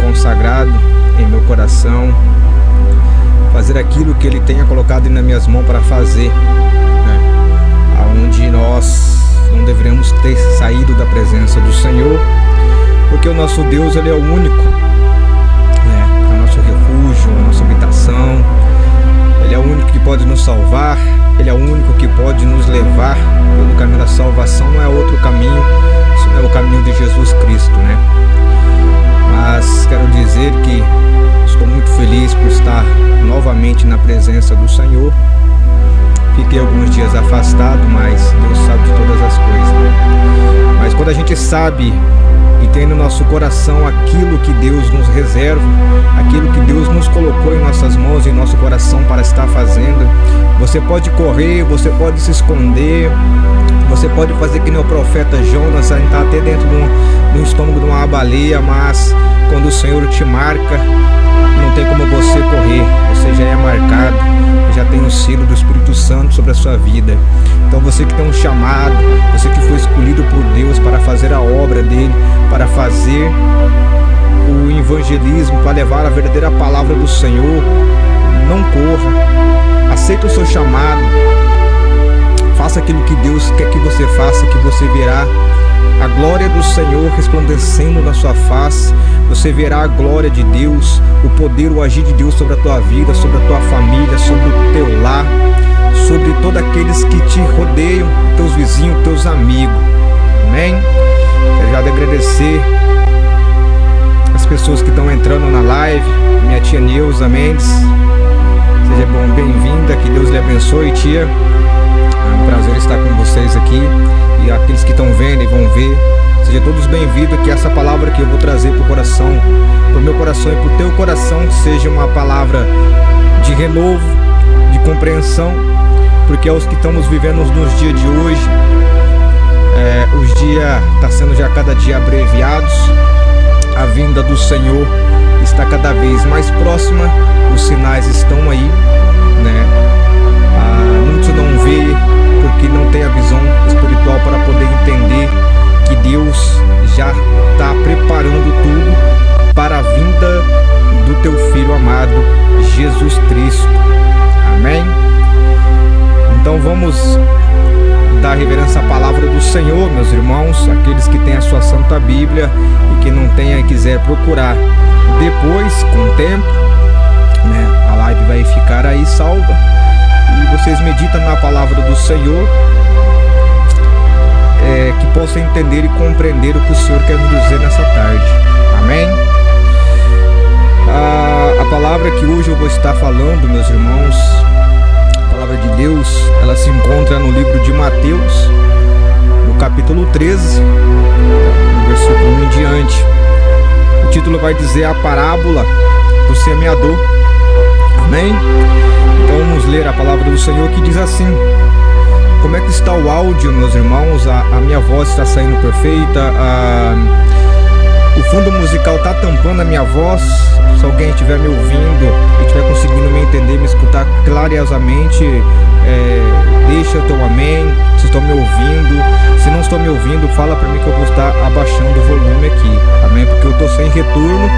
consagrado em meu coração, fazer aquilo que Ele tenha colocado nas minhas mãos para fazer, né? Aonde nós não deveríamos ter saído da presença do Senhor, porque o nosso Deus, Ele é o único, né? É o nosso refúgio, a nossa habitação. Ele é o único que pode nos salvar, Ele é o único que pode nos levar pelo caminho da salvação. Não é outro caminho, isso não é o caminho de Jesus Cristo, né? Mas quero dizer que estou muito feliz por estar novamente na presença do Senhor. Fiquei alguns dias afastado, mas Deus sabe de todas as coisas, né? Mas quando a gente sabe e tem no nosso coração aquilo que Deus nos reserva, aquilo que Deus nos colocou em nossas mãos, em nosso coração para estar fazendo, você pode correr, você pode se esconder, você pode fazer que nem o profeta Jonas, entrar até dentro do estômago de uma baleia, mas quando o Senhor te marca, não tem como você correr, você já é marcado, já tem o selo do Espírito Santo sobre a sua vida. Então você que tem um chamado, você que foi escolhido por Deus para fazer a obra dele, para fazer o evangelismo, para levar a verdadeira palavra do Senhor, não corra, aceita o seu chamado, faça aquilo que Deus quer que você faça, que você verá a glória do Senhor resplandecendo na sua face. Você verá a glória de Deus, o poder, o agir de Deus sobre a tua vida, sobre a tua família, sobre o teu lar, sobre todos aqueles que te rodeiam, teus vizinhos, teus amigos. Amém? Quero já agradecer as pessoas que estão entrando na live. Minha tia Neuza Mendes, seja bem-vinda, que Deus lhe abençoe, tia. É um prazer estar com vocês aqui. E aqueles que estão vendo e vão ver, sejam todos bem-vindos, que essa palavra que eu vou trazer para o coração, para o meu coração e para o teu coração, seja uma palavra de renovo, de compreensão, porque é os que estamos vivendo nos dias de hoje. Os dias estão sendo já cada dia abreviados, a vinda do Senhor está cada vez mais próxima, os sinais estão aí, né? Muitos não veem porque não tem a visão espiritual para poder entender que Deus já está preparando tudo para a vinda do teu Filho amado, Jesus Cristo. Amém? Então vamos dar reverência à palavra do Senhor, meus irmãos, aqueles que têm a sua Santa Bíblia e que não tenha e quiser procurar depois, com o tempo, né, a live vai ficar aí salva. E vocês meditam na palavra do Senhor, que possam entender e compreender o que o Senhor quer nos dizer nessa tarde. Amém? A palavra que hoje eu vou estar falando, meus irmãos, a palavra de Deus, ela se encontra no livro de Mateus, no capítulo 13, no versículo 1 em diante. O título vai dizer a parábola do semeador. Amém? Então vamos ler a palavra do Senhor, que diz assim. Como é que está o áudio, meus irmãos? A minha voz está saindo perfeita? O fundo musical está tampando a minha voz? Se alguém estiver me ouvindo e estiver conseguindo me entender, me escutar clariosamente, deixa o teu amém. Se estão me ouvindo, se não estão me ouvindo, fala para mim que eu vou estar abaixando o volume aqui. Amém? Porque eu estou sem retorno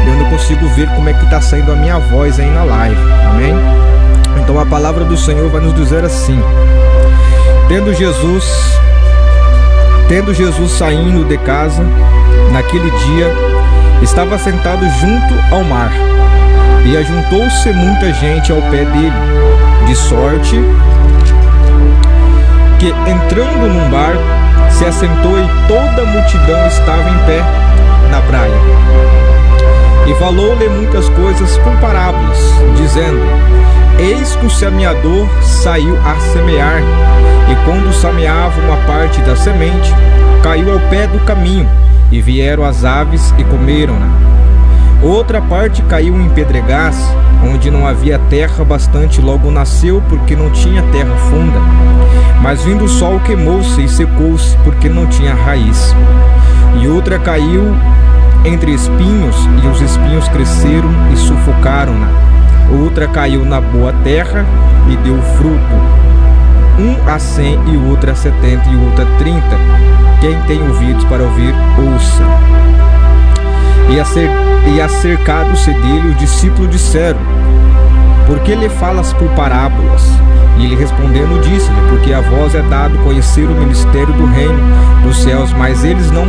e eu não consigo ver como é que está saindo a minha voz aí na live. Amém? Então a palavra do Senhor vai nos dizer assim. Tendo Jesus saindo de casa, naquele dia, estava sentado junto ao mar, e ajuntou-se muita gente ao pé dele, de sorte que, entrando num barco, se assentou e toda a multidão estava em pé na praia. E falou-lhe muitas coisas por parábolas, dizendo: Eis que o semeador saiu a semear, e quando semeava uma parte da semente, caiu ao pé do caminho, e vieram as aves e comeram-na. Outra parte caiu em pedregais, onde não havia terra bastante, logo nasceu, porque não tinha terra funda. Mas vindo o sol queimou-se e secou-se, porque não tinha raiz. E outra caiu entre espinhos, e os espinhos cresceram e sufocaram-na. Outra caiu na boa terra e deu fruto, 1 a 100, e outra a 70, e outra a 30. Quem tem ouvidos para ouvir, ouça. E acercado-se dele, os discípulos disseram: por que lhe falas por parábolas? E ele respondendo disse-lhe: porque a vós é dado conhecer o ministério do reino dos céus, mas eles não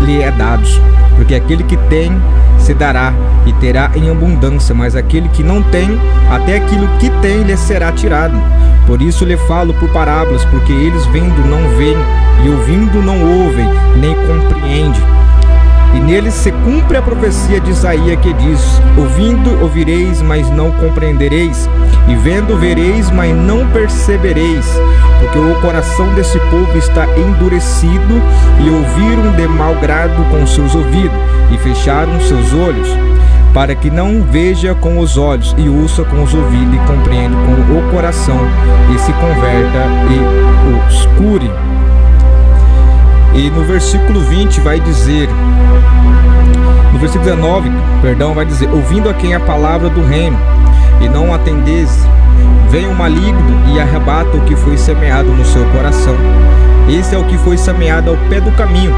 lhe é dados. Porque aquele que tem se dará e terá em abundância, mas aquele que não tem, até aquilo que tem lhe será tirado. Por isso lhe falo por parábolas, porque eles vendo não veem, e ouvindo não ouvem, nem compreendem. E neles se cumpre a profecia de Isaías que diz: ouvindo ouvireis, mas não compreendereis, e vendo vereis, mas não percebereis, porque o coração desse povo está endurecido, e ouviram de mau grado com seus ouvidos, e fecharam seus olhos, para que não veja com os olhos, e ouça com os ouvidos, e compreenda com o coração, e se converta e os cure. E no versículo 20 vai dizer, no versículo 19, vai dizer: ouvindo a quem a palavra do reino, e não atendeis, vem o maligno e arrebata o que foi semeado no seu coração. Esse é o que foi semeado ao pé do caminho.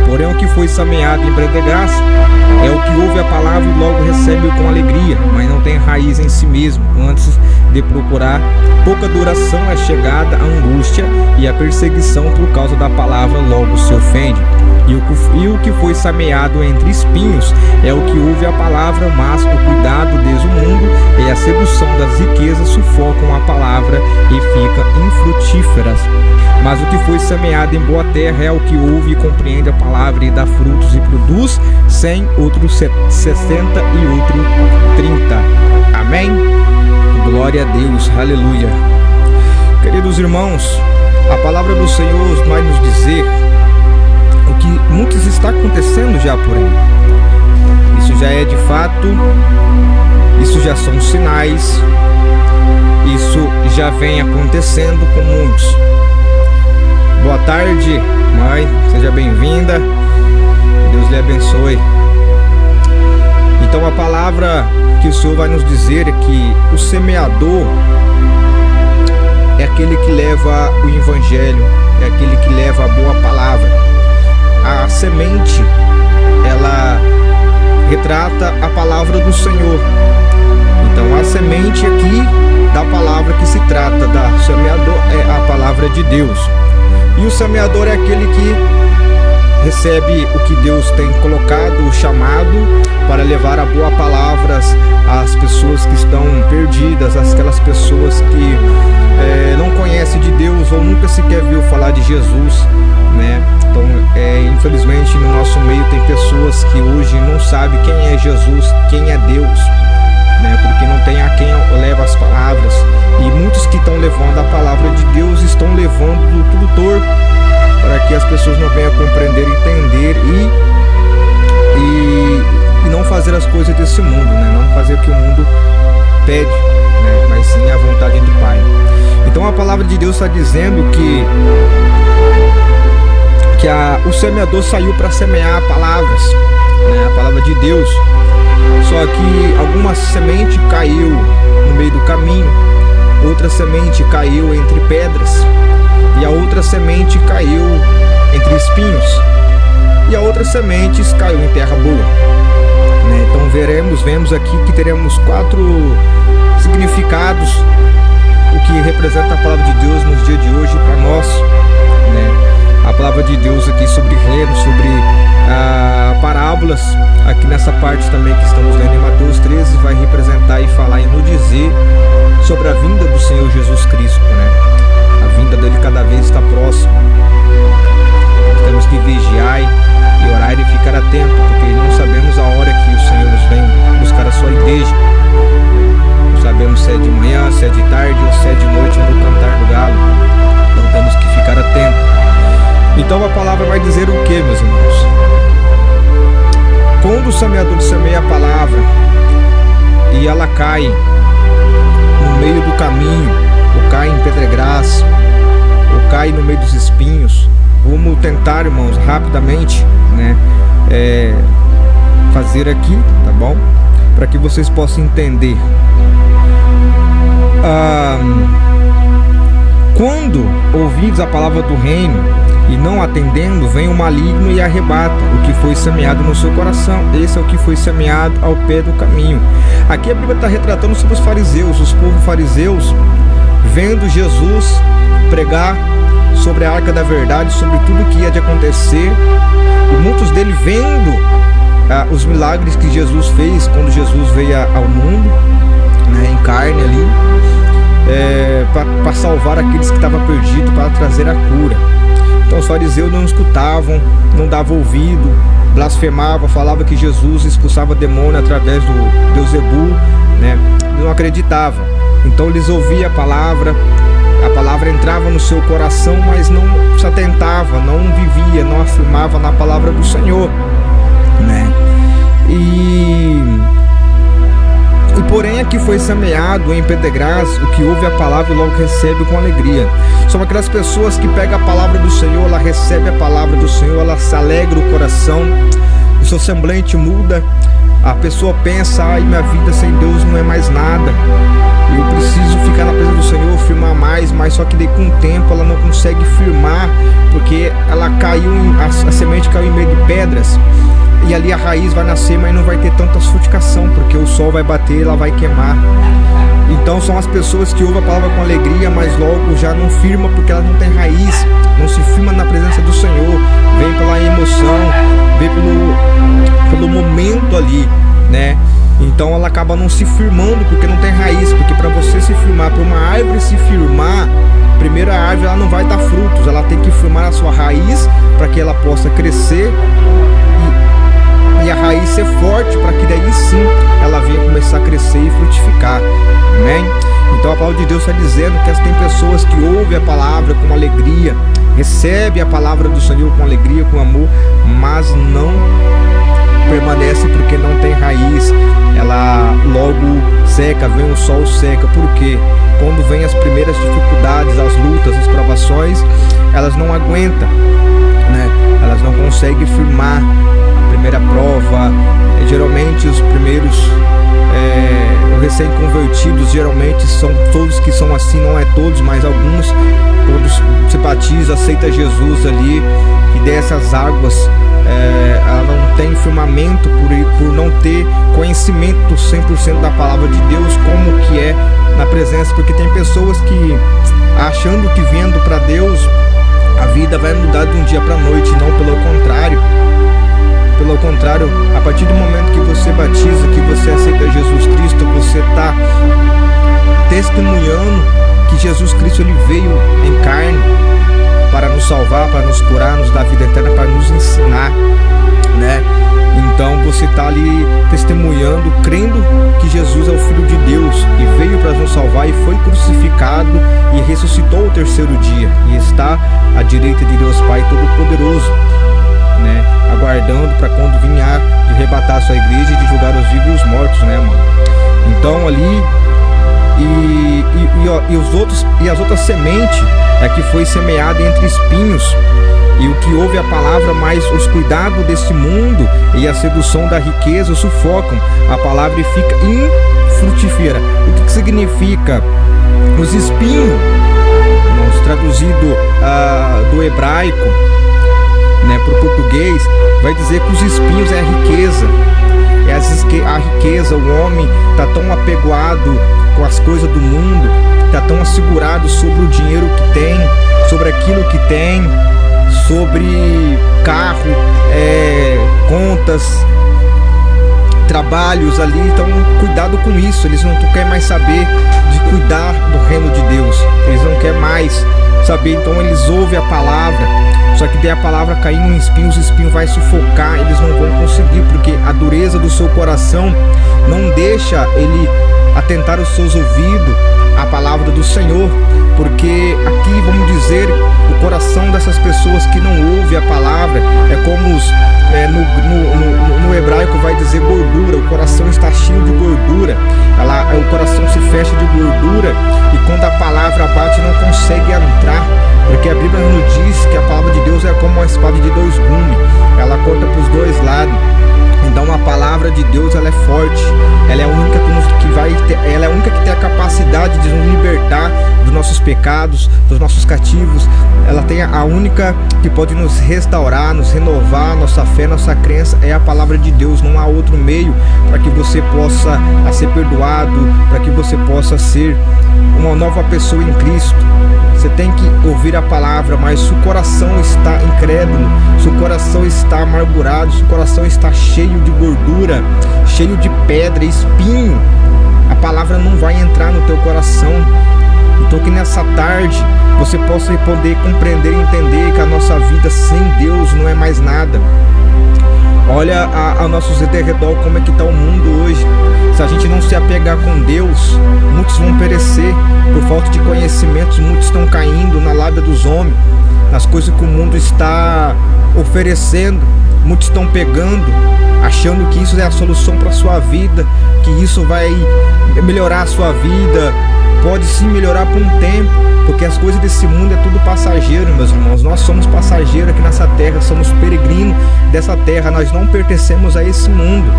Porém, o que foi semeado em breve graça é o que ouve a palavra e logo recebe com alegria, mas não tem raiz em si mesmo. Antes de procurar, pouca duração é chegada a angústia, e a perseguição por causa da palavra logo se ofende. E o que foi semeado entre espinhos é o que ouve a palavra, mas o cuidado desde o mundo e a sedução das riquezas sufocam a palavra e fica infrutíferas. Mas o que foi semeado em boa terra é o que ouve e compreende a palavra e dá frutos e produz 100, outro 60 e outro 30. Amém? Glória a Deus, aleluia. Queridos irmãos, a palavra do Senhor vai nos dizer o que muitos está acontecendo já por aí. Isso já é de fato, isso já são sinais, isso já vem acontecendo com muitos. Boa tarde, mãe, seja bem-vinda, Deus lhe abençoe. Então a palavra que o Senhor vai nos dizer é que o semeador é aquele que leva o evangelho, é aquele que leva a boa palavra. A semente, ela retrata a palavra do Senhor. Então a semente aqui da palavra que se trata da semeador é a palavra de Deus. E o semeador é aquele que recebe o que Deus tem colocado, o chamado para levar a boa palavra às pessoas que estão perdidas, aquelas pessoas que não conhecem de Deus ou nunca sequer viu falar de Jesus, né? Então, infelizmente no nosso meio tem pessoas que hoje não sabem quem é Jesus, quem é Deus, né? Porque não tem a quem leva as palavras. E muitos que estão levando a palavra de Deus estão levando tudo torto, para que as pessoas não venham compreender, entender e não fazer as coisas desse mundo, né? Não fazer o que o mundo pede, né? Mas sim a vontade do Pai. Então a palavra de Deus está dizendo que o semeador saiu para semear palavras, né? A palavra de Deus. Só que alguma semente caiu no meio do caminho, outra semente caiu entre pedras, e a outra semente caiu entre espinhos, e a outra semente caiu em terra boa, né? Então vemos aqui que teremos 4 significados, o que representa a palavra de Deus nos dias de hoje para nós, né? A palavra de Deus aqui sobre reino, sobre parábolas, aqui nessa parte também que estamos lendo em Mateus 13, vai representar e falar e nos dizer sobre a vinda do Senhor Jesus Cristo, né? A vinda dele cada vez está próxima. Temos que vigiar e orar e ficar atento, porque não sabemos a hora que o Senhor nos vem buscar a sua igreja. Não sabemos se é de manhã, se é de tarde ou se é de noite no cantar do galo. Então temos que ficar atento. Então a palavra vai dizer o que, meus irmãos? Quando o semeador semeia a palavra e ela cai no meio do caminho, ou cai em pedregais, ou cai no meio dos espinhos, vamos tentar, irmãos, rapidamente, né, fazer aqui, tá bom? Para que vocês possam entender. Quando ouvides a palavra do reino e não atendendo, vem o maligno e arrebata o que foi semeado no seu coração. Esse é o que foi semeado ao pé do caminho. Aqui a Bíblia está retratando sobre os fariseus. Os povos fariseus, vendo Jesus pregar sobre a arca da verdade, sobre tudo que ia de acontecer, e muitos deles vendo os milagres que Jesus fez quando Jesus veio ao mundo, né, em carne ali, para salvar aqueles que estavam perdidos, para trazer a cura. Então os fariseus não escutavam, não davam ouvido, blasfemavam, falavam que Jesus expulsava demônio através do Beuzebu, né? Não acreditavam. Então eles ouviam a palavra entrava no seu coração, mas não se atentava, não vivia, não afirmava na palavra do Senhor, né? E porém aqui foi semeado em Pedregás o que ouve a palavra e logo recebe com alegria. São aquelas pessoas que pegam a palavra do Senhor, ela recebe a palavra do Senhor, ela se alegra o coração, o seu semblante muda, a pessoa pensa: ai, minha vida sem Deus não é mais nada, eu preciso ficar na presença do Senhor, firmar mais, mas só que daí com o tempo ela não consegue firmar, porque ela caiu, a semente caiu em meio de pedras, e ali a raiz vai nascer, mas não vai ter tanta frutificação, porque o sol vai bater e ela vai queimar. Então são as pessoas que ouvem a palavra com alegria, mas logo já não firma, porque ela não tem raiz, não se firma na presença do Senhor, vem pela emoção, vem pelo momento ali, né? Então ela acaba não se firmando, porque não tem raiz. Porque para você se firmar, para uma árvore se firmar, primeiro a árvore ela não vai dar frutos, ela tem que firmar a sua raiz para que ela possa crescer e a raiz ser forte, para que daí sim ela venha começar a crescer e frutificar. Amém? Então a palavra de Deus está dizendo que tem pessoas que ouvem a palavra com alegria, recebem a palavra do Senhor com alegria, com amor, mas não permanece porque não tem raiz. Ela logo seca, vem o sol, seca. Por quê? Quando vem as primeiras dificuldades, as lutas, as provações, elas não aguentam, né? Elas não conseguem firmar a primeira prova. Geralmente os primeiros recém-convertidos, geralmente são todos que são assim, não é todos, mas alguns, quando se batiza, aceita Jesus ali, e dessas águas ela não tem firmamento por não ter conhecimento 100% da palavra de Deus, como que é na presença, porque tem pessoas que achando que vindo para Deus a vida vai mudar de um dia para a noite, não, pelo contrário. Pelo contrário, a partir do momento que você batiza, que você aceita Jesus Cristo, você está testemunhando que Jesus Cristo ele veio em carne para nos salvar, para nos curar, nos dar vida eterna, para nos ensinar, né? Então você está ali testemunhando, crendo que Jesus é o Filho de Deus e veio para nos salvar e foi crucificado e ressuscitou o terceiro dia e está à direita de Deus Pai Todo-Poderoso, né? Aguardando para quando vinhar de arrebatar a sua igreja e de julgar os vivos e os mortos, né, mano? Então ali e as outras sementes que foi semeada entre espinhos, e o que ouve a palavra, mas os cuidados desse mundo e a sedução da riqueza sufocam a palavra e fica infrutífera. O que significa? Os espinhos, traduzido do hebraico, né, para o português, vai dizer que os espinhos é a riqueza. A riqueza, o homem está tão apegado com as coisas do mundo, está tão assegurado sobre o dinheiro que tem, sobre aquilo que tem, sobre carro, contas, trabalhos ali. Então cuidado com isso, eles não querem mais saber de cuidar do reino de Deus, eles não querem mais saber. Então eles ouvem a palavra, só que daí a palavra caindo em espinhos, o espinho vai sufocar, eles não vão conseguir, porque a dureza do seu coração não deixa ele atentar os seus ouvidos à palavra do Senhor. Porque aqui, vamos dizer, o coração dessas pessoas que não ouvem a palavra é como no hebraico vai dizer gordura. O coração está cheio de gordura, o coração se fecha de gordura, e quando a palavra bate não consegue entrar, porque a Bíblia nos diz que a palavra de Deus é como uma espada de dois gumes, ela corta para os dois lados. Então a palavra de Deus ela é forte, ela é a única que nos ela é a única que tem a capacidade de nos libertar dos nossos pecados, dos nossos cativos. Ela tem a única que pode nos restaurar, nos renovar, nossa fé, nossa crença é a palavra de Deus. Não há outro meio para que você possa ser perdoado, para que você possa ser uma nova pessoa em Cristo. Você tem que ouvir a palavra, mas se o coração está incrédulo, se o coração está amargurado, se o coração está cheio de gordura, cheio de pedra, espinho, a palavra não vai entrar no teu coração. Então que nessa tarde você possa poder compreender e entender que a nossa vida sem Deus não é mais nada. Olha ao nosso redor como é que está o mundo hoje. Se a gente não se apegar com Deus, muitos vão perecer por falta de conhecimentos, muitos estão caindo na lábia dos homens, nas coisas que o mundo está oferecendo. Muitos estão pegando, achando que isso é a solução para a sua vida, que isso vai melhorar a sua vida. Pode sim melhorar por um tempo, porque as coisas desse mundo é tudo passageiro, meus irmãos. Nós somos passageiros aqui nessa terra, somos peregrinos dessa terra, nós não pertencemos a esse mundo.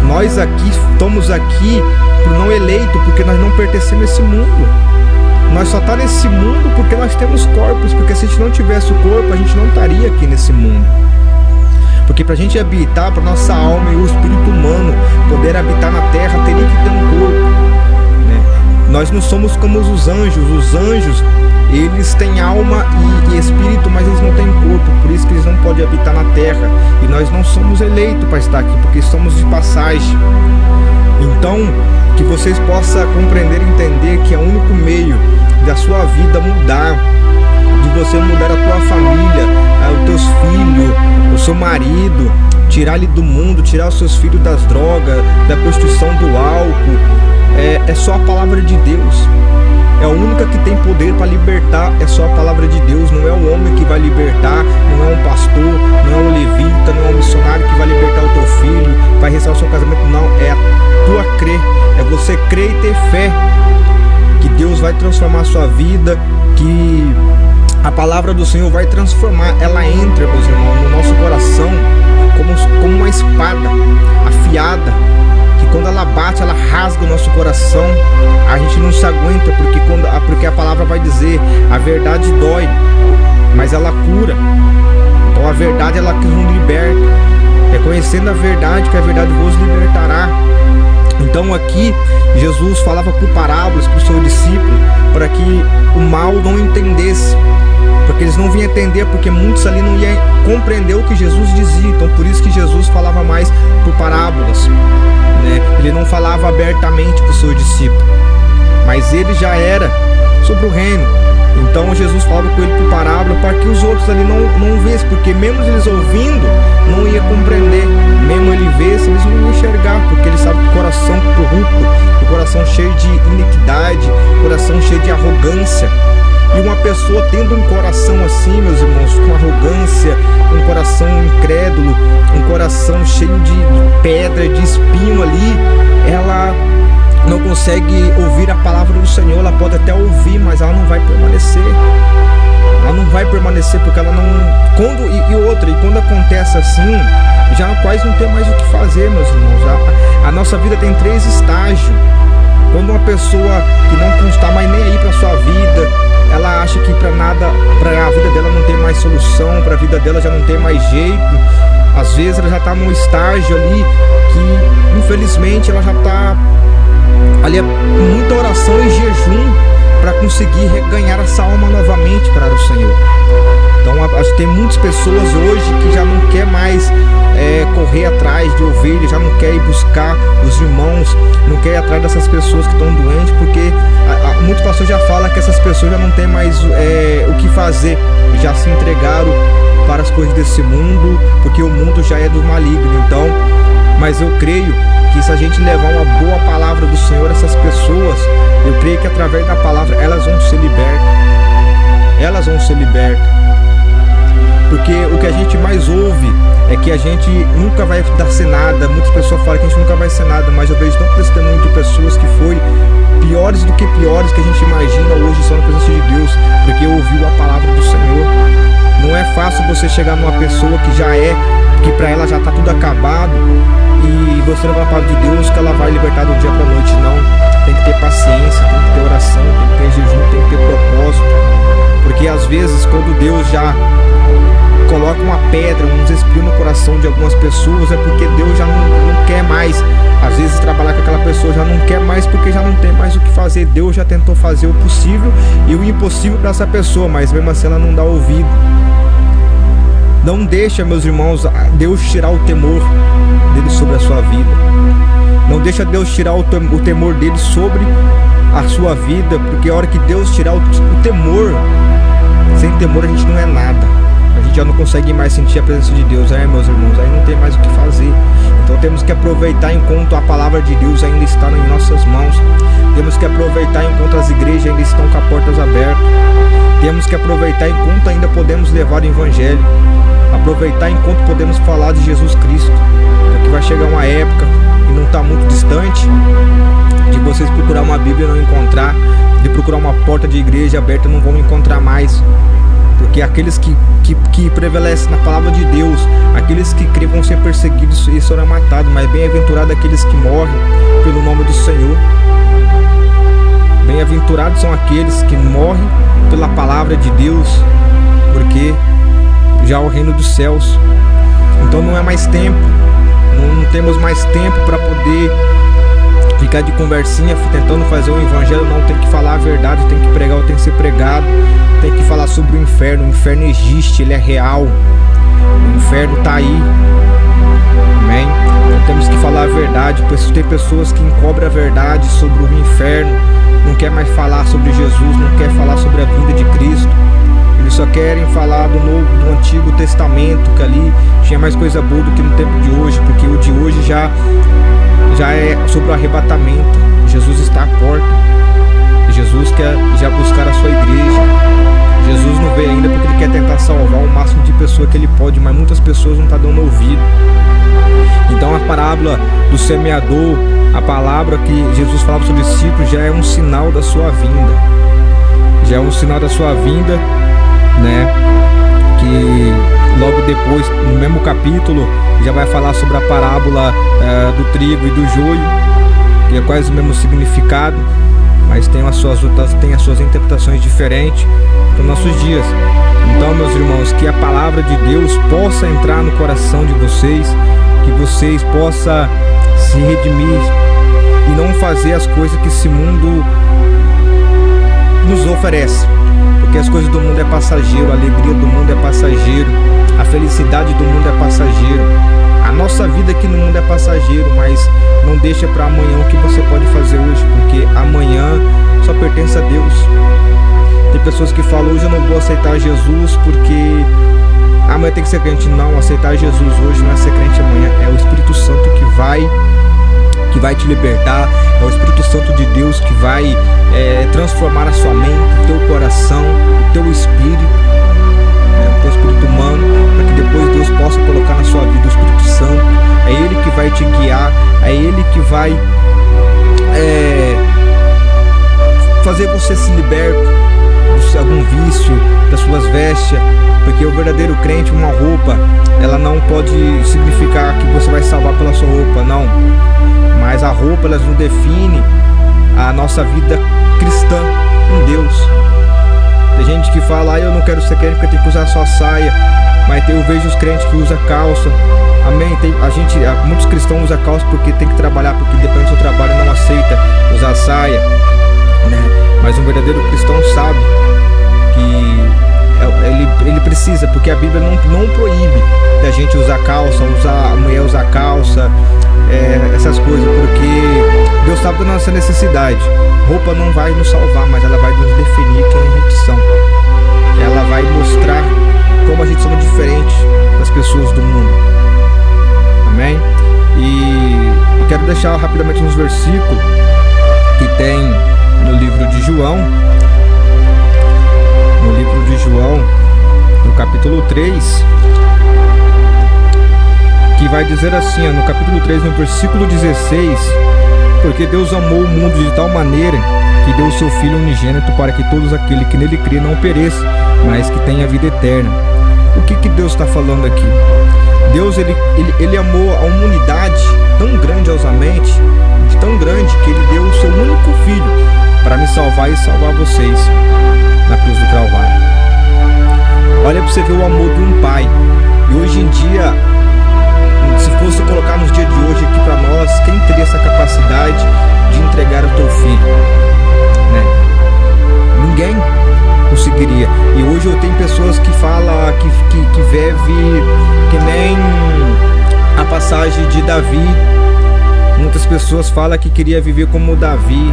Nós aqui estamos aqui por não eleito, porque nós não pertencemos a esse mundo. Nós só estamos nesse mundo porque nós temos corpos, porque se a gente não tivesse o corpo, a gente não estaria aqui nesse mundo. Porque para a gente habitar, para nossa alma e o espírito humano poder habitar na terra, teria que ter um corpo. Nós não somos como os anjos. Os anjos, eles têm alma e espírito, mas eles não têm corpo. Por isso que eles não podem habitar na terra. E nós não somos eleitos para estar aqui, porque somos de passagem. Então, que vocês possam compreender e entender que é o único meio da sua vida mudar, de você mudar a tua família, os teus filhos, o seu marido, tirar ele do mundo, tirar os seus filhos das drogas, da prostituição, do álcool. É só a palavra de Deus. É a única que tem poder para libertar. É só a palavra de Deus. Não é o homem que vai libertar, não é um pastor, não é um levita, não é um missionário que vai libertar o teu filho, vai restaurar o seu casamento. Não, é a tua crer. É você crer e ter fé que Deus vai transformar a sua vida, que a palavra do Senhor vai transformar. Ela entra, meus irmãos, no nosso coração como uma espada afiada, que quando ela bate, ela rasga o nosso coração. A gente não se aguenta, porque a palavra vai dizer: a verdade dói, mas ela cura. Então a verdade, ela que nos liberta. É conhecendo a verdade que a verdade vos libertará. Então aqui Jesus falava por parábolas para o seu discípulo, para que o mal não entendesse, porque eles não vinham entender, porque muitos ali não iam compreender o que Jesus dizia. Então por isso que Jesus falava mais por parábolas, né? Ele não falava abertamente para o seu discípulo, mas ele já era sobre o reino. Então Jesus falava com ele por parábola, para que os outros ali não vissem, porque mesmo eles ouvindo, não ia compreender. Mesmo ele visse, eles não iam enxergar, porque ele sabe que o coração corrupto, o coração cheio de iniquidade, o coração cheio de arrogância. E uma pessoa tendo um coração assim, meus irmãos, com arrogância, um coração incrédulo, um coração cheio de pedra, de espinho ali, ela não consegue ouvir a palavra do Senhor. Ela pode até ouvir, mas ela não vai permanecer. Ela não vai permanecer, porque ela não... E quando acontece assim, já quase não tem mais o que fazer, meus irmãos. A nossa vida tem 3 estágios. Quando uma pessoa que não está mais nem aí para sua vida, ela acha que para a vida dela não tem mais solução, para a vida dela já não tem mais jeito. Às vezes ela já está num estágio ali que, infelizmente, ela já está ali com muita oração e jejum para conseguir reganhar essa alma novamente para o Senhor. Então tem muitas pessoas hoje que já não quer mais correr atrás de ovelhas, já não quer ir buscar os irmãos, não quer ir atrás dessas pessoas que estão doentes, porque muitos pastores já falam que essas pessoas já não tem mais o que fazer, já se entregaram para as coisas desse mundo, porque o mundo já é do maligno. Então, mas eu creio que se a gente levar uma boa palavra do Senhor a essas pessoas, eu creio que através da palavra elas vão ser libertas. Elas vão ser libertas. Porque o que a gente mais ouve é que a gente nunca vai ser nada. Muitas pessoas falam que a gente nunca vai ser nada, mas eu vejo tanto testemunho de pessoas que foi piores do que piores que a gente imagina hoje só na presença de Deus, porque ouviu a palavra do Senhor. Não é fácil você chegar numa pessoa que pra ela já tá tudo acabado, e você levar a palavra de Deus que ela vai libertar do dia pra noite. Não, tem que ter paciência, tem que ter oração, tem que ter jejum, tem que ter propósito. Porque às vezes quando Deus já coloca uma pedra, um desespero no coração de algumas pessoas, é porque Deus já não quer mais, às vezes, trabalhar com aquela pessoa, já não quer mais porque já não tem mais o que fazer. Deus já tentou fazer o possível e o impossível para essa pessoa, mas mesmo assim ela não dá ouvido. Não deixa, meus irmãos, Deus tirar o temor dele sobre a sua vida. Não deixa Deus tirar o temor dele sobre a sua vida, porque a hora que Deus tirar o temor, sem temor a gente não é nada. A gente já não consegue mais sentir a presença de Deus, meus irmãos, aí não tem mais o que fazer. Então temos que aproveitar enquanto a palavra de Deus ainda está em nossas mãos. Temos que aproveitar enquanto as igrejas ainda estão com as portas abertas. Temos que aproveitar enquanto ainda podemos levar o evangelho. Aproveitar enquanto podemos falar de Jesus Cristo. Porque vai chegar uma época, e não está muito distante, de vocês procurar uma Bíblia e não encontrar, de procurar uma porta de igreja aberta e não vão encontrar mais. Porque aqueles que prevalecem na palavra de Deus, aqueles que creem vão ser perseguidos e serão matados, mas bem-aventurados aqueles que morrem pelo nome do Senhor. Bem-aventurados são aqueles que morrem pela palavra de Deus, porque já é o reino dos céus. Então não é mais tempo, não temos mais tempo para poder ficar de conversinha tentando fazer o evangelho. Não, tem que falar a verdade, tem que pregar, tem que ser pregado, tem que falar sobre o inferno. O inferno existe, ele é real, o inferno está aí, amém? Então temos que falar a verdade. Tem pessoas que encobrem a verdade sobre o inferno, não quer mais falar sobre Jesus, não quer falar sobre a vinda de Cristo. Eles só querem falar do Antigo Testamento, que ali tinha mais coisa boa do que no tempo de hoje, porque o de hoje já é sobre o arrebatamento. Jesus está à porta. Jesus quer já buscar a sua igreja. Jesus não veio ainda porque ele quer tentar salvar o máximo de pessoas que ele pode, mas muitas pessoas não estão dando ouvido. Então a parábola do semeador, a palavra que Jesus falava sobre os discípulos, já é um sinal da sua vinda. Já é um sinal da sua vinda, né? Que logo depois, no mesmo capítulo, já vai falar sobre a parábola do trigo e do joio, que é quase o mesmo significado, mas tem as suas interpretações diferentes para os nossos dias. Então, meus irmãos, que a palavra de Deus possa entrar no coração de vocês, que vocês possam se redimir e não fazer as coisas que esse mundo nos oferece. Porque as coisas do mundo é passageiro, a alegria do mundo é passageiro, a felicidade do mundo é passageiro, a nossa vida aqui no mundo é passageiro, mas não deixa para amanhã o que você pode fazer hoje, porque amanhã só pertence a Deus. Tem pessoas que falam, hoje eu não vou aceitar Jesus porque amanhã tem que ser crente. Não, aceitar Jesus hoje não é ser crente amanhã, é o Espírito Santo que vai te libertar, é o Espírito Santo de Deus que vai transformar a sua mente, o teu coração, o teu espírito, o teu espírito humano, para que depois Deus possa colocar na sua vida o Espírito Santo. É Ele que vai te guiar, é Ele que vai fazer você se libertar de algum vício, das suas vestes, porque o verdadeiro crente, uma roupa, ela não pode significar que você vai salvar pela sua roupa, não. Mas a roupa, elas não define a nossa vida cristã em Deus. Tem gente que fala, eu não quero ser crente porque tem que usar só saia, mas eu vejo os crentes que usam calça, amém? Muitos cristãos usam calça porque tem que trabalhar, porque depende do seu trabalho, não aceita usar saia, né? Mas um verdadeiro cristão sabe que ele precisa, porque a Bíblia não proíbe da gente usar calça, a mulher usar calça, essas coisas, porque Deus sabe da nossa necessidade. Roupa não vai nos salvar, mas ela vai nos definir quem a gente são. Ela vai mostrar como a gente somos diferentes das pessoas do mundo, amém? E eu quero deixar rapidamente uns versículos que tem no livro de João, no capítulo 3, que vai dizer assim, no capítulo 3, no versículo 16: porque Deus amou o mundo de tal maneira que deu o seu Filho unigênito, para que todos aqueles que nele crêem não pereçam, mas que tenham a vida eterna. O que Deus está falando aqui? Deus ele amou a humanidade tão grandiosamente, tão grande, que ele deu o seu único filho para me salvar e salvar vocês na cruz do Calvário. Olha para você ver o amor de um pai. E hoje em dia, se fosse colocar nos dias de hoje aqui para nós, quem teria essa capacidade de entregar o teu filho, né? Ninguém conseguiria. E hoje eu tenho pessoas que falam que vive que nem a passagem de Davi. Muitas pessoas falam que queria viver como Davi.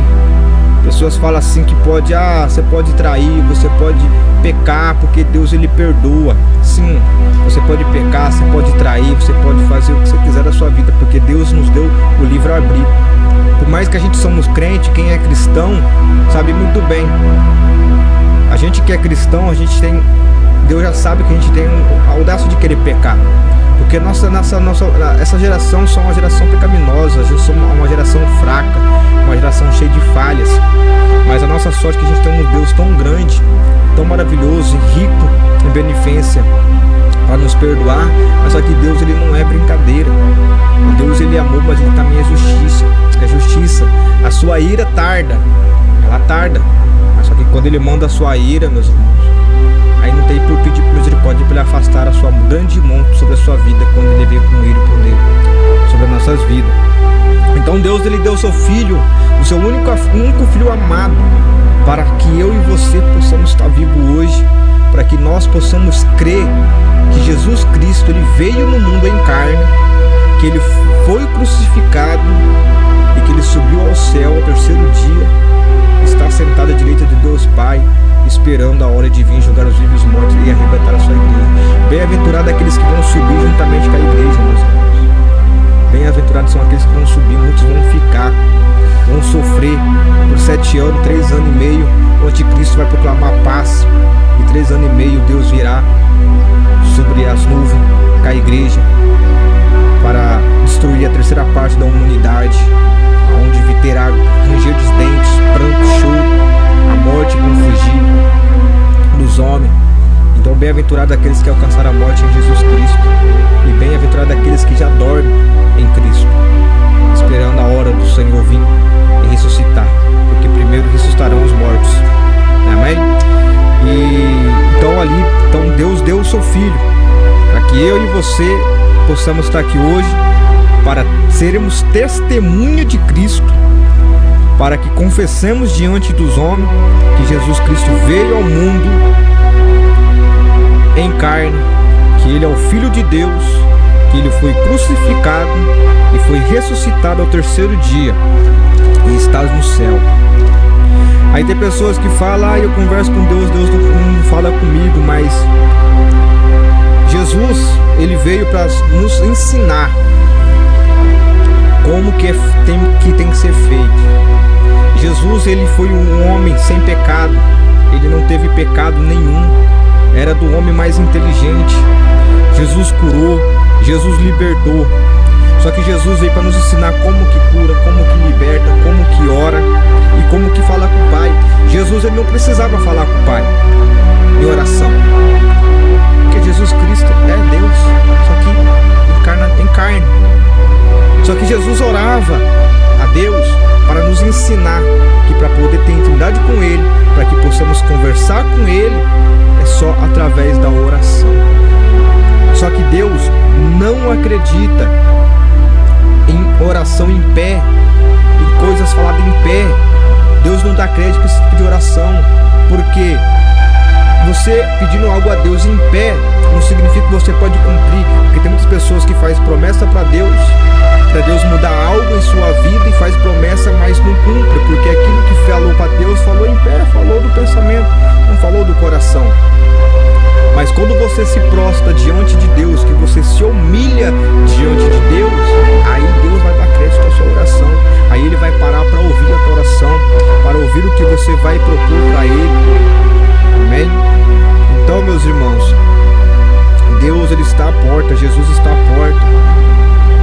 Pessoas falam assim que você pode trair, você pode pecar, porque Deus ele perdoa. Sim, você pode pecar, você pode trair, você pode fazer o que você quiser da sua vida, porque Deus nos deu o livre-arbítrio. Por mais que a gente somos crente, quem é cristão sabe muito bem. A gente que é cristão, Deus já sabe que a gente tem a audácia de querer pecar. Porque essa geração é uma geração pecaminosa, a gente é uma geração fraca, uma geração cheia de falhas. Mas a nossa sorte é que a gente tem um Deus tão grande, tão maravilhoso e rico em beneficência para nos perdoar. Mas só que Deus ele não é brincadeira. Deus ele é amor, mas ele também é justiça. É justiça. A sua ira tarda, ela tarda. Mas só que quando ele manda a sua ira, meus irmãos, aí não tem por pedir misericórdia para ele afastar a sua grande mão sobre a sua vida, quando ele veio com ira e poder sobre as nossas vidas. Então Deus ele deu o seu filho, o seu único filho amado, para que eu e você possamos estar vivos hoje, para que nós possamos crer que Jesus Cristo ele veio no mundo em carne, que ele foi crucificado e que ele subiu ao céu ao terceiro dia, está sentado à direita de Deus Pai, esperando a hora de vir julgar os vivos e os mortos e arrebatar a sua igreja. Bem-aventurados aqueles que vão subir juntamente com a igreja, meus irmãos. Bem-aventurados são aqueles que vão subir, muitos vão ficar, vão sofrer por 7 anos, 3 anos e meio. O anticristo vai proclamar paz, e 3 anos e meio Deus virá sobre as nuvens com a igreja para destruir a terceira parte da humanidade, onde terá ranger dos dentes, pranto, choro, a morte vão fugir dos homens. Então bem-aventurado aqueles que alcançaram a morte em Jesus Cristo, e bem-aventurado aqueles que já dormem em Cristo, esperando a hora do Senhor vir e ressuscitar, porque primeiro ressuscitarão os mortos. Amém? Então Deus deu o seu Filho para que eu e você possamos estar aqui hoje, para sermos testemunha de Cristo, para que confessemos diante dos homens que Jesus Cristo veio ao mundo em carne, que Ele é o Filho de Deus, que Ele foi crucificado e foi ressuscitado ao terceiro dia e está no céu. Aí tem pessoas que falam, eu converso com Deus, Deus não fala comigo, mas Jesus, Ele veio para nos ensinar como que tem que ser feito. Jesus, Ele foi um homem sem pecado, Ele não teve pecado nenhum, era do homem mais inteligente. Jesus curou, Jesus libertou. Só que Jesus veio para nos ensinar como que cura, como que liberta, como que ora e como que fala com o Pai. Jesus ele não precisava falar com o Pai em oração, porque Jesus Cristo é Deus, só que em carne. Só que Jesus orava a Deus para nos ensinar que para poder ter intimidade com Ele, para que possamos conversar com Ele, é só através da oração. Só que Deus não acredita em oração em pé, em coisas faladas em pé. Deus não dá crédito para esse tipo de oração, porque você pedindo algo a Deus em pé não significa que você pode cumprir, porque tem muitas pessoas que fazem promessa para Deus mudar algo em sua vida e faz promessa, mas não cumpre, porque aquilo que falou para Deus falou em pé, falou do pensamento, não falou do coração. Mas quando você se prostra diante de Deus, que você se humilha diante de Deus, aí Deus vai dar crédito à sua oração. Aí Ele vai parar para ouvir a tua oração, para ouvir o que você vai propor para Ele. Amém? Então, meus irmãos, Deus ele está à porta, Jesus está à porta,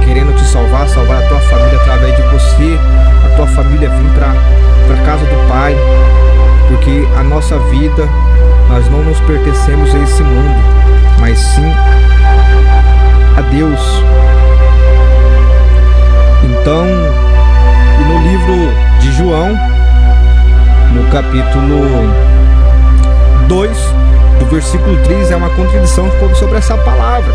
querendo te salvar a tua família através de você, a tua família vir para a casa do Pai, porque a nossa vida, nós não nos pertencemos a esse mundo, mas sim capítulo 2, do versículo 3, é uma contradição sobre essa palavra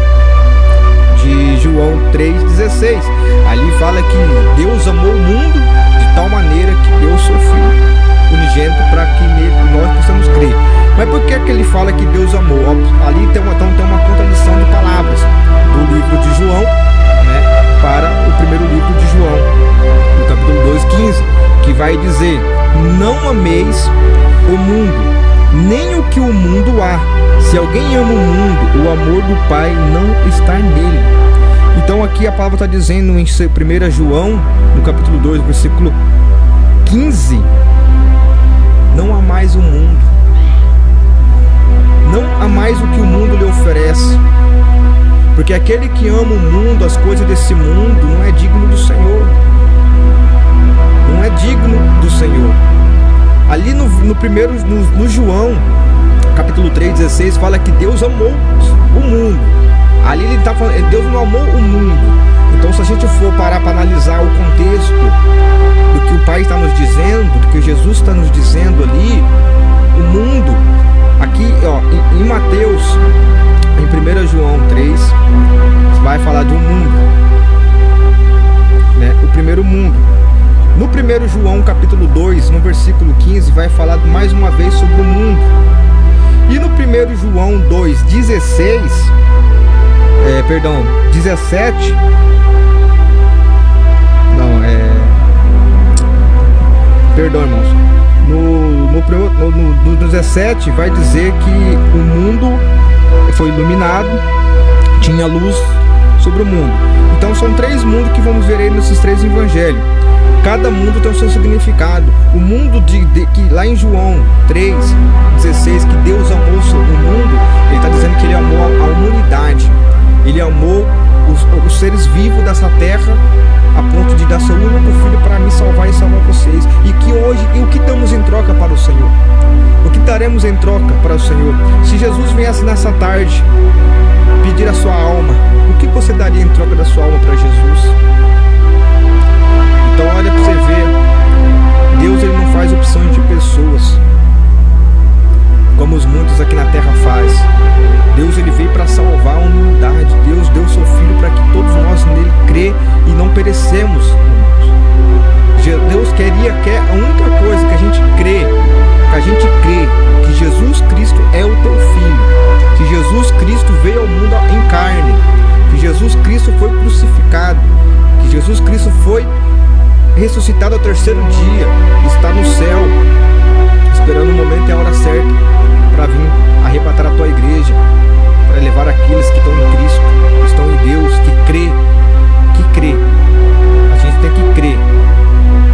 de João 3,16. Ali fala que Deus amou o mundo de tal maneira que deu o seu Filho unigênito para que nele nós possamos crer. Mas por que ele fala que Deus amou? Ali tem uma contradição de palavras do livro de João, né, para o primeiro livro de João, no capítulo 2,15, que vai dizer: não ameis o mundo, nem o que o mundo há. Se alguém ama o mundo, o amor do Pai não está nele. Então aqui a palavra está dizendo em 1 João, no capítulo 2, versículo 15: não amais o mundo, não amais o que o mundo lhe oferece, porque aquele que ama o mundo, as coisas desse mundo, não é digno do Senhor, não é digno do Senhor. Ali no João, capítulo 3,16, fala que Deus amou o mundo. Ali ele está falando, Deus não amou o mundo. Então, se a gente for parar para analisar o contexto do que o Pai está nos dizendo, do que Jesus está nos dizendo ali, o mundo, aqui ó, em Mateus, em 1 João 3, vai falar de um mundo, né? O primeiro mundo. No 1 João capítulo 2, no versículo 15, vai falar mais uma vez sobre o mundo. E no 1 João 2,16, 17, irmãos, no 17 vai dizer que o mundo foi iluminado, tinha luz sobre o mundo. Então são 3 mundos que vamos ver aí nesses 3 evangelhos. Cada mundo tem o seu significado. O mundo que lá em João 3,16, que Deus amou o mundo, ele está dizendo que ele amou a humanidade. Ele amou os seres vivos dessa terra, a ponto de dar seu único filho para me salvar e salvar vocês. E que hoje, o que damos em troca para o Senhor? O que daremos em troca para o Senhor? Se Jesus viesse nessa tarde pedir a sua alma, o que você daria em troca da sua alma para Jesus? Então olha para você ver, Deus ele não faz opções de pessoas, como os muitos aqui na terra faz. Deus ele veio para salvar a humanidade. Deus deu seu Filho para que todos nós nele crê e não perecemos. Deus quer a única coisa que a gente crê, que Jesus Cristo é o teu Filho, que Jesus Cristo veio ao mundo em carne, que Jesus Cristo foi crucificado, que Jesus Cristo foi ressuscitado ao 3º dia, está no céu, esperando o momento e a hora certa para vir arrebatar a tua igreja, para levar aqueles que estão em Cristo, que estão em Deus, que crê. A gente tem que crer.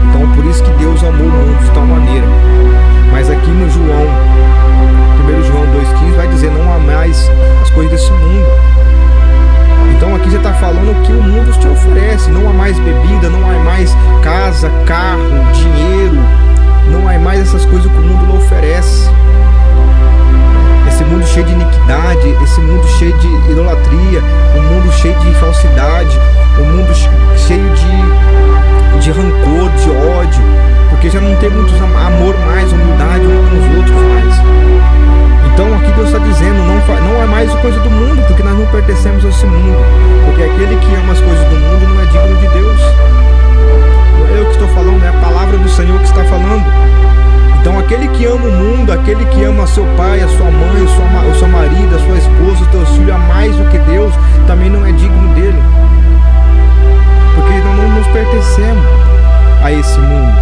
Então por isso que Deus amou o mundo de tal maneira. Mas aqui no João, 1 João 2,15 vai dizer: não amais as coisas desse mundo. Então aqui já está falando o que o mundo te oferece. Não há mais bebida, não há mais casa, carro, dinheiro, não há mais essas coisas que o mundo lhe oferece. Esse mundo cheio de iniquidade, esse mundo cheio de idolatria, um mundo cheio de falsidade, um mundo cheio de rancor, de ódio, porque já não tem muito amor mais, humildade uns com os outros mais. Então aqui Deus está dizendo, não é mais coisa do mundo, porque nós não pertencemos a esse mundo, porque aquele que ama as coisas do mundo não é digno de Deus. Não é eu que estou falando, é a palavra do Senhor que está falando. Então aquele que ama o mundo, aquele que ama seu pai, a sua mãe, o seu marido, a sua esposa, os teus filhos a mais do que Deus, também não é digno dele, porque nós não nos pertencemos a esse mundo.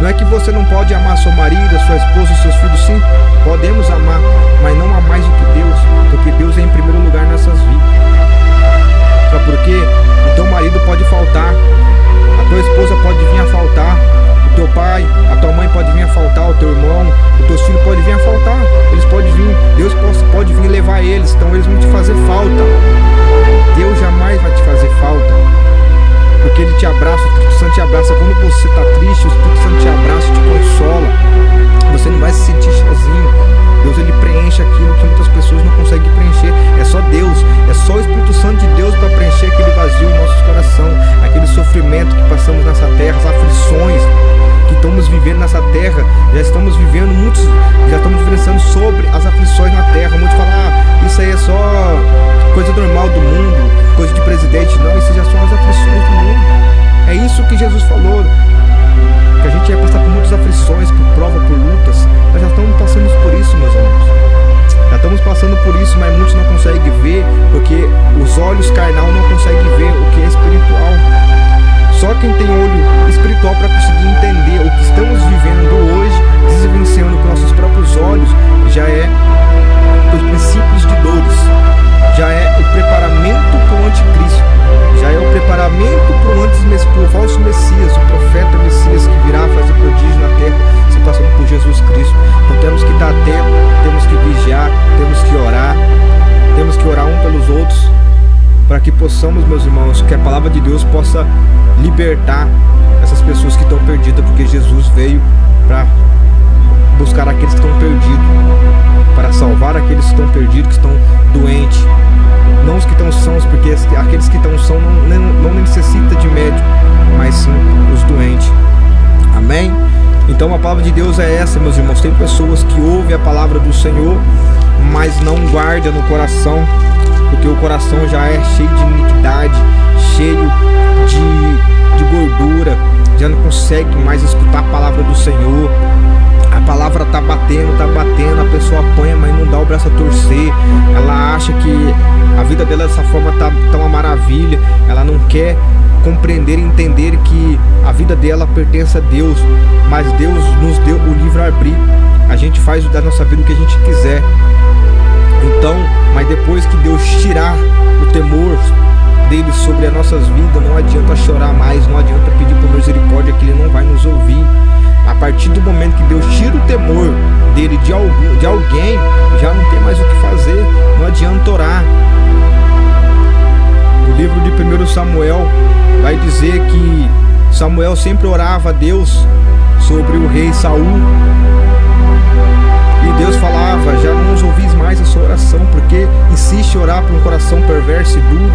Não é que você não pode amar seu marido, a sua esposa, os seus filhos, sim, podemos amar, mas não há mais do que Deus, porque Deus é em primeiro lugar nessas vidas. Sabe por quê? O teu marido pode faltar, a tua esposa pode vir a faltar, o teu pai, a tua mãe pode vir a faltar, o teu irmão, os teus filhos podem vir a faltar, eles podem vir, Deus pode vir levar eles, então eles vão te fazer falta. Deus jamais vai te fazer falta, porque Ele te abraça, o Espírito Santo te abraça. Quando você está triste, o Espírito Santo te abraça, te consola, você não vai se sentir sozinho. Deus ele preenche aquilo que muitas pessoas não conseguem preencher. É só Deus, é só o Espírito Santo de Deus para preencher aquele vazio em nossos corações, aquele sofrimento que passamos nessa terra, as aflições que estamos vivendo vivendo nessa terra, já estamos vivenciando sobre as aflições na terra. Muitos falam, isso aí é só coisa normal do mundo, coisa de presidente. Não, isso já são as aflições do mundo. É isso que Jesus falou, que a gente ia passar por muitas aflições, por prova, por lutas. Nós já estamos passando por isso, meus irmãos. Já estamos passando por isso, mas muitos não conseguem ver, porque os olhos carnal não conseguem ver o que é espiritual. Só quem tem olho espiritual para conseguir entender o que estamos vivendo hoje, vivenciando com nossos próprios olhos, já é os princípios de dores, já é o preparamento para o anticristo, já é o preparamento para o falso Messias, o profeta Messias que virá fazer prodígio na terra, se passando por Jesus Cristo. Então temos que estar atentos, temos que vigiar, temos que orar um pelos outros, para que possamos, meus irmãos, que a palavra de Deus possa libertar essas pessoas que estão perdidas, porque Jesus veio para buscar aqueles que estão perdidos, para salvar aqueles que estão perdidos, que estão doentes, não os que estão sãos, porque aqueles que estão sãos não necessitam de médico, mas sim os doentes. Amém? Então a palavra de Deus é essa, meus irmãos. Tem pessoas que ouvem a palavra do Senhor, mas não guardam no coração, porque o coração já é cheio de iniquidade, cheio de gordura, já não consegue mais escutar a palavra do Senhor. A palavra tá batendo, a pessoa apanha, mas não dá o braço a torcer. Ela acha que a vida dela dessa forma tá uma maravilha. Ela não quer compreender e entender que a vida dela pertence a Deus, mas Deus nos deu o livre-arbítrio. A gente faz da nossa vida o que a gente quiser. Então, mas depois que Deus tirar o temor dele sobre as nossas vidas, não adianta chorar mais, não adianta pedir por misericórdia, que ele não vai nos ouvir. A partir do momento que Deus tira o temor dele de alguém, já não tem mais o que fazer, não adianta orar. O livro de 1 Samuel vai dizer que Samuel sempre orava a Deus sobre o rei Saul, e Deus falava, já não nos ouvis mais a sua oração, porque insiste em orar por um coração perverso e duro.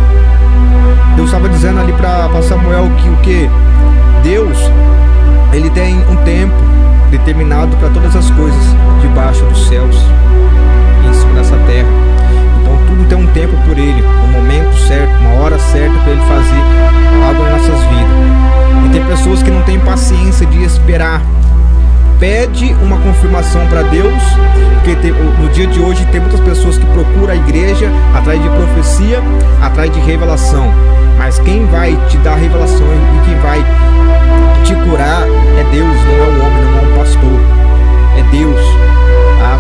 Deus estava dizendo ali para Samuel que Deus, ele tem um tempo determinado para todas as coisas debaixo dos céus e em cima dessa terra. Então tudo tem um tempo por ele, um momento certo, uma hora certa para ele fazer algo nas nossas vidas. E tem pessoas que não têm paciência de esperar. Pede uma confirmação para Deus, porque no dia de hoje tem muitas pessoas que procuram a igreja atrás de profecia, atrás de revelação. Mas quem vai te dar revelação e quem vai te curar é Deus, não é o homem, não é um pastor, é Deus, tá?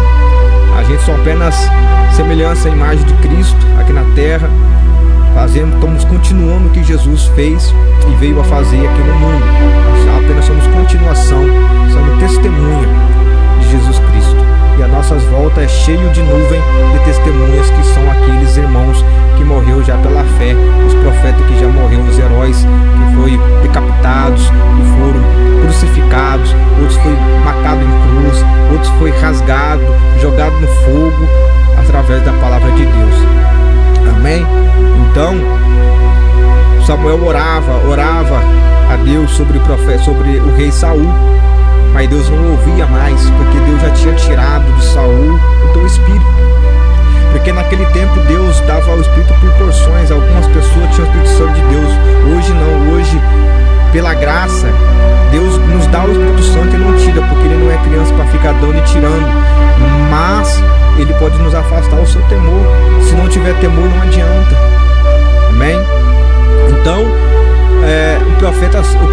A gente só apenas semelhança à imagem de Cristo aqui na terra, estamos continuando o que Jesus fez e veio a fazer aqui no mundo. Nós apenas somos continuação, somos testemunha de Jesus Cristo. E a nossas voltas é cheio de nuvem de testemunhas, que são aqueles irmãos que morreu já pela fé, os profetas que já morreram, os heróis que foram decapitados, que foram crucificados, outros foi matado em cruz, outros foi rasgado, jogado no fogo, através da palavra de Deus. Amém? Então Samuel orava a Deus sobre o rei Saul, mas Deus não ouvia mais, porque Deus já tinha tirado de Saul o teu espírito. Porque naquele tempo Deus dava o Espírito por porções, algumas pessoas tinham o Espírito Santo de Deus. Hoje não, hoje pela graça Deus nos dá o Espírito Santo e não tira, porque ele não é criança para ficar dando e tirando, mas ele pode nos afastar o seu temor. Se não tiver temor, não adianta. Amém? Então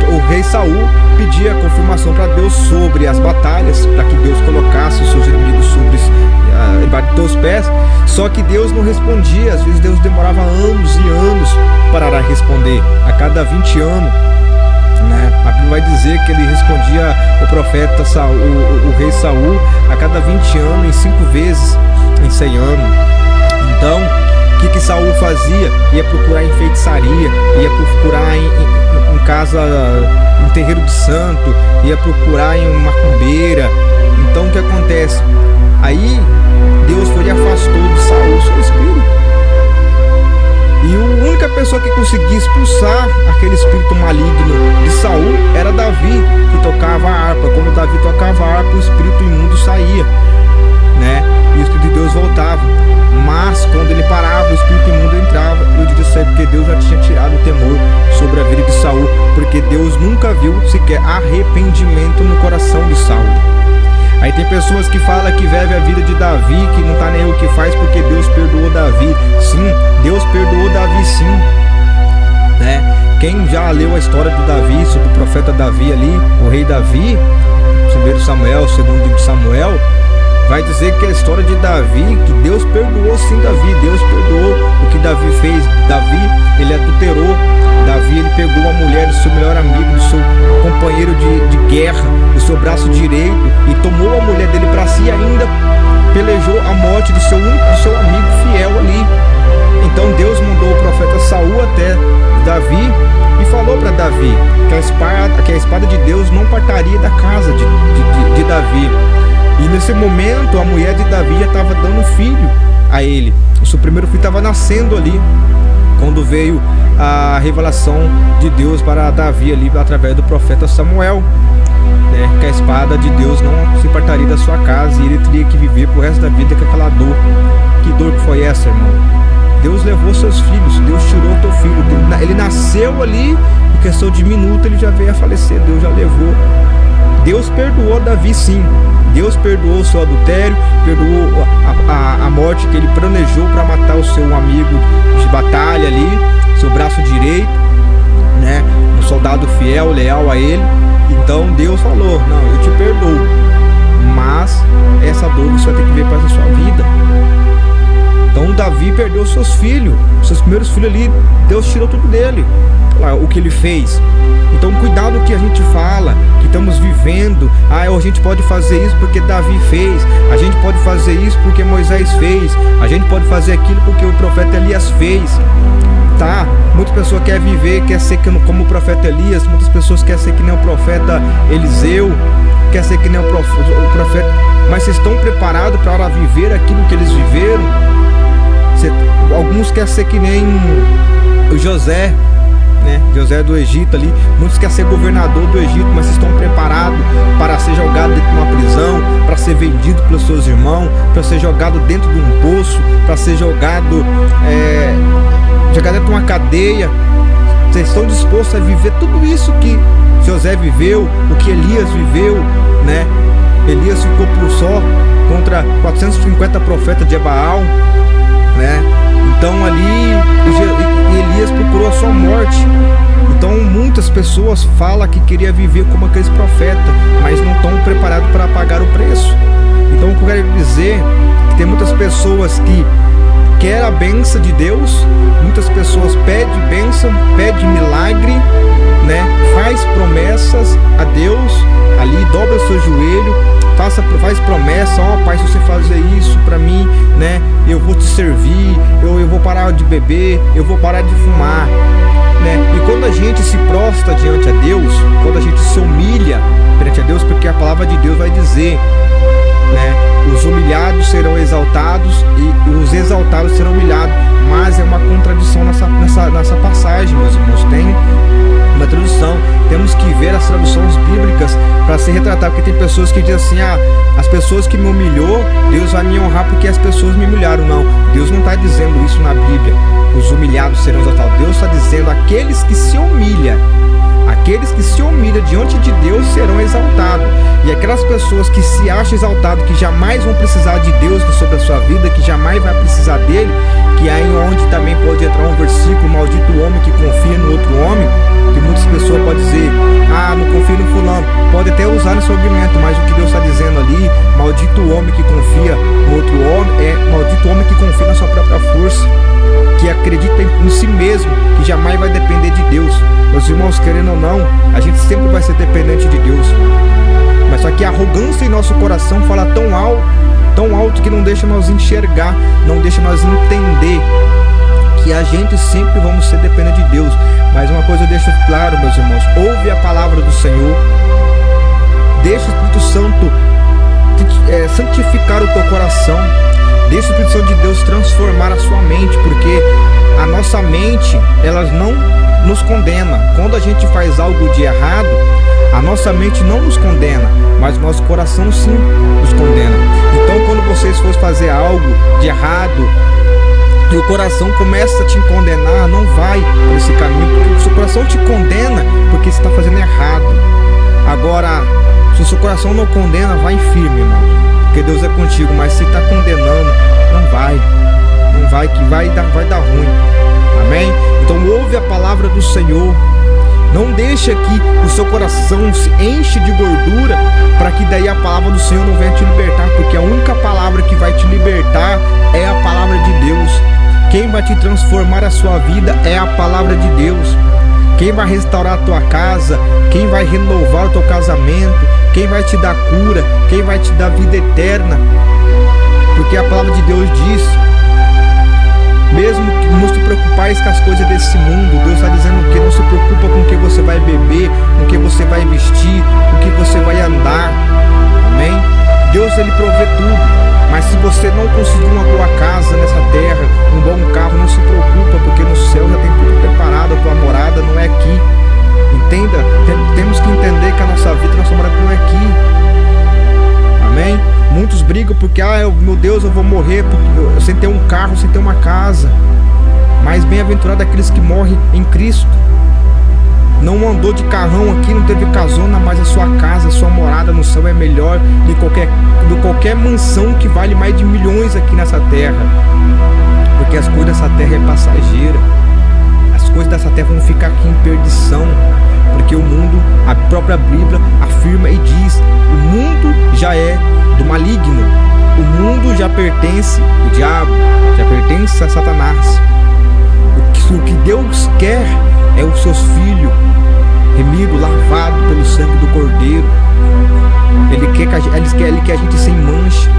o rei Saul pedia confirmação para Deus sobre as batalhas, para que Deus colocasse os seus inimigos debaixo dos teus pés. Só que Deus não respondia. Às vezes Deus demorava anos e anos para responder. A cada 20 anos, né? A Bíblia vai dizer que ele respondia o profeta Saul, o rei Saul, a cada 20 anos, em 5 vezes em 100 anos. Então o que Saul fazia? Ia procurar em feitiçaria, ia procurar em casa, em terreiro de santo, ia procurar em macumbeira. Então o que acontece? Aí Deus foi e afastou de Saul o seu espírito. E a única pessoa que conseguia expulsar aquele espírito maligno de Saul era Davi, que tocava a harpa. Quando Davi fraco, o espírito imundo saía, né? E o Espírito de Deus voltava. Mas quando ele parava, o espírito imundo entrava. E eu diria isso aí porque Deus já tinha tirado o temor sobre a vida de Saul, porque Deus nunca viu sequer arrependimento no coração de Saul. Aí tem pessoas que falam que vive a vida de Davi, que não tá nem o que faz porque Deus perdoou Davi. Sim, Deus perdoou Davi sim, né? Quem já leu a história de Davi, sobre o profeta Davi ali, o rei Davi, 1 Samuel, 2 Samuel, vai dizer que a história de Davi, que Deus perdoou sim Davi, Deus perdoou o que Davi fez. Davi, ele adulterou, Davi, ele pegou a mulher do seu melhor amigo, do seu companheiro de guerra, do seu braço direito, e tomou a mulher dele para si e ainda pelejou a morte do seu amigo fiel ali. Então Deus mandou o profeta Saul até Davi e falou para Davi que a espada de Deus não partaria da casa de Davi. E nesse momento a mulher de Davi já estava dando filho a ele. O seu primeiro filho estava nascendo ali, quando veio a revelação de Deus para Davi ali através do profeta Samuel, né? Que a espada de Deus não se partaria da sua casa e ele teria que viver pro resto da vida com aquela dor. Que dor que foi essa, irmão? Deus levou seus filhos, Deus tirou teu filho. Ele nasceu ali, em questão de minuto ele já veio a falecer, Deus já levou. Deus perdoou Davi sim, Deus perdoou o seu adultério, perdoou a morte que ele planejou para matar o seu amigo de batalha ali, seu braço direito, né? Um soldado fiel, leal a ele. Então Deus falou, não, eu te perdoo, mas essa dor você vai ter que ver para a sua vida. Então Davi perdeu seus filhos, seus primeiros filhos ali, Deus tirou tudo dele, o que ele fez. Então cuidado que a gente fala, que estamos vivendo, a gente pode fazer isso porque Davi fez, a gente pode fazer isso porque Moisés fez, a gente pode fazer aquilo porque o profeta Elias fez, tá? Muitas pessoas querem viver, quer ser como o profeta Elias, muitas pessoas querem ser que nem o profeta Eliseu, quer ser que nem o profeta, mas vocês estão preparados para viver aquilo que eles viveram? Alguns querem ser que nem o José, né? José do Egito ali. Muitos querem ser governador do Egito, mas vocês estão preparados para ser jogado dentro de uma prisão, para ser vendido pelos seus irmãos, para ser jogado dentro de um poço, para ser jogado dentro de uma cadeia? Vocês estão dispostos a viver tudo isso que José viveu, o que Elias viveu, né? Elias ficou por só contra 450 profetas de Baal, né? Então ali Elias procurou a sua morte. Então muitas pessoas falam que queria viver como aqueles profetas, mas não estão preparados para pagar o preço. Então o que eu quero dizer é que tem muitas pessoas que querem a bênção de Deus, muitas pessoas pedem bênção, pedem milagre, né? Faz promessas a Deus ali, dobra o seu joelho, faz promessa, pai, se você fazer isso pra mim, né, eu vou te servir, eu vou parar de beber, eu vou parar de fumar, né? E quando a gente se prostra diante a Deus, quando a gente se humilha perante a Deus, porque a palavra de Deus vai dizer, né, os humilhados serão exaltados e os exaltados serão humilhados. Mas é uma contradição nessa passagem, meus irmãos. Tem uma tradução, temos que ver as traduções bíblicas para se retratar, porque tem pessoas que dizem assim, as pessoas que me humilhou, Deus vai me honrar porque as pessoas me humilharam. Não, Deus não está dizendo isso na Bíblia, os humilhados serão exaltados. Deus está dizendo, aqueles que se humilham diante de Deus serão exaltados. E aquelas pessoas que se acham exaltadas, que jamais vão precisar de Deus sobre a sua vida, que jamais vai precisar dele, que é aí onde também pode entrar um versículo, maldito o homem que confia no outro homem, que muitas pessoas podem dizer, não confio no fulano, pode até usar nesse argumento, mas o que Deus está dizendo ali, maldito o homem que confia no outro homem, é maldito o homem que confia na sua própria força, que acredita em si mesmo, que jamais vai depender de Deus. Meus irmãos, querendo ou não, a gente sempre vai ser dependente de Deus, mas só que a arrogância em nosso coração fala tão alto que não deixa nós enxergar, não deixa nós entender que a gente sempre vamos ser dependente de Deus. Mas uma coisa eu deixo claro, meus irmãos, ouve a palavra do Senhor, deixa o Espírito Santo santificar o teu coração, deixa o Espírito Santo de Deus transformar a sua mente, porque a nossa mente, ela não nos condena. Quando a gente faz algo de errado, nossa mente não nos condena, mas o nosso coração sim nos condena. Então, quando vocês forem fazer algo de errado e o coração começa a te condenar, não vai por esse caminho, porque o seu coração te condena porque você está fazendo errado. Agora, se o seu coração não condena, vai firme, irmão, porque Deus é contigo. Mas se está condenando, não vai, que vai dar ruim. Amém? Então ouve a palavra do Senhor. Não deixa que o seu coração se enche de gordura, para que daí a palavra do Senhor não venha te libertar, porque a única palavra que vai te libertar é a palavra de Deus. Quem vai te transformar a sua vida é a palavra de Deus. Quem vai restaurar a tua casa, quem vai renovar o teu casamento, quem vai te dar cura, quem vai te dar vida eterna. Porque a palavra de Deus diz: mesmo que não se preocupais com as coisas desse mundo, Deus está dizendo que não se preocupa com o que você vai beber, com o que você vai vestir, com o que você vai andar. Amém? Deus, ele provê tudo. Mas se você não conseguir uma boa casa nessa terra, um bom carro, não se preocupa, porque no céu já tem tudo preparado. A tua morada não é aqui. Entenda? Temos que entender que a nossa vida, a nossa morada não é aqui. Amém? Muitos brigam porque, meu Deus, eu vou morrer sem ter um carro, sem ter uma casa. Mas bem-aventurado aqueles que morrem em Cristo. Não andou de carrão aqui, não teve casona, mas a sua casa, a sua morada no céu é melhor de qualquer mansão que vale mais de milhões aqui nessa terra. Porque as coisas dessa terra é passageira. As coisas dessa terra vão ficar aqui em perdição. Porque o mundo, a própria Bíblia afirma e diz: o mundo já é do maligno. O mundo já pertence ao diabo, já pertence a Satanás. O que Deus quer é os seus filhos remido, lavado pelo sangue do Cordeiro. Ele quer que a gente sem mancha.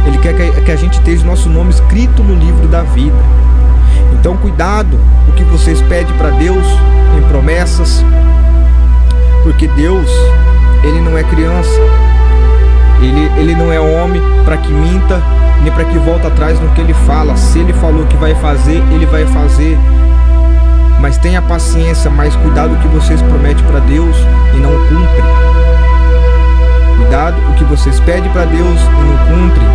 Ele quer que a gente tenha o nosso nome escrito no livro da vida. Então cuidado o que vocês pedem para Deus em promessas, porque Deus, ele não é criança. Ele não é homem para que minta, nem para que volte atrás no que ele fala. Se ele falou que vai fazer, ele vai fazer. Mas tenha paciência, mas cuidado o que vocês prometem para Deus e não cumprem. Cuidado o que vocês pedem para Deus e não cumprem.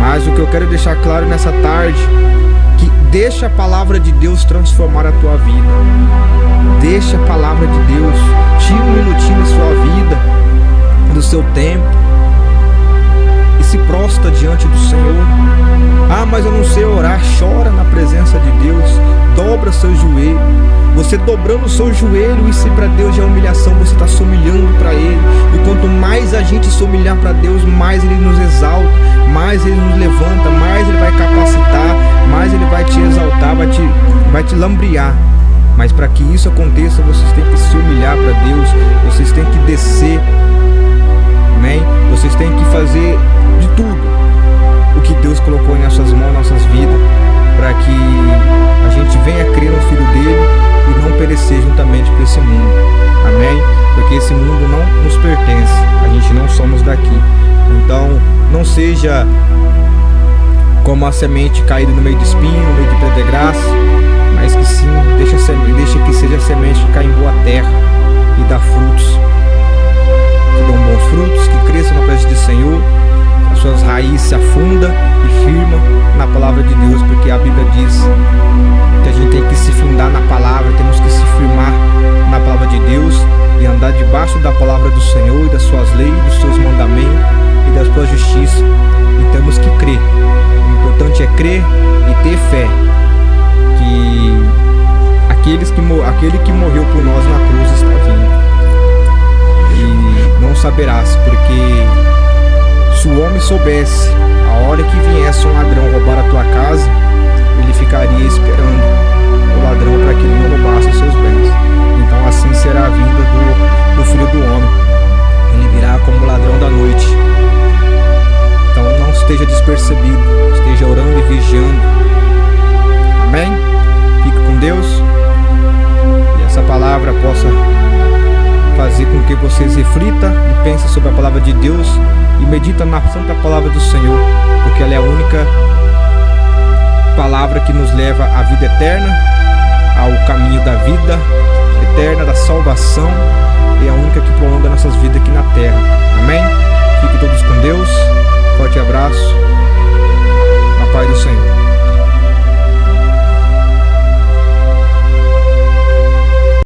Mas o que eu quero deixar claro nessa tarde, que deixa a palavra de Deus transformar a tua vida. Deixa a palavra de Deus. Tira um minutinho da sua vida, do seu tempo, e se prostra diante do Senhor. Mas eu não sei orar. Chora na presença de Deus. Dobra seu joelho. Você dobrando o seu joelho, e se para Deus já é humilhação, você está se humilhando para Ele. E quanto mais a gente se humilhar para Deus, mais Ele nos exalta, mais Ele nos levanta, mais Ele vai capacitar, mais Ele vai te exaltar, vai te lambriar. Mas para que isso aconteça, vocês têm que se humilhar para Deus. Vocês têm que descer. Amém? Vocês têm que fazer de tudo o que Deus colocou em nossas mãos, nossas vidas, para que a gente venha crer no Filho dele e não perecer juntamente com esse mundo. Amém? Porque esse mundo não nos pertence. A gente não somos daqui. Então não seja como a semente caída no meio de espinho, no meio de pedregulhos, mas que sim, deixa que seja a semente que cai em boa terra e dá frutos, que dão bons frutos, que cresçam na presença do Senhor. As suas raízes se afundam e firma na palavra de Deus, porque a Bíblia diz que a gente tem que se findar na palavra, temos que se firmar na palavra de Deus e andar debaixo da palavra do Senhor e das suas leis, dos seus mandamentos e da sua justiça. E temos que crer. O importante é crer e ter fé que aquele que morreu por nós na cruz está vindo. E não saberás, porque se o homem soubesse a hora que viesse um ladrão roubar a tua casa, ele ficaria esperando o ladrão para que ele não roubasse os seus bens. Então assim será a vinda do Filho do Homem. Ele virá como ladrão da noite. Então não esteja despercebido, esteja orando e vigiando. Amém? Fique com Deus. E essa palavra possa fazer com que vocês reflitam e pensem sobre a palavra de Deus e medita na santa palavra do Senhor, porque ela é a única palavra que nos leva à vida eterna, ao caminho da vida eterna, da salvação e é a única que prolonga nossas vidas aqui na terra. Amém? Fiquem todos com Deus. Forte abraço. Na paz do Senhor.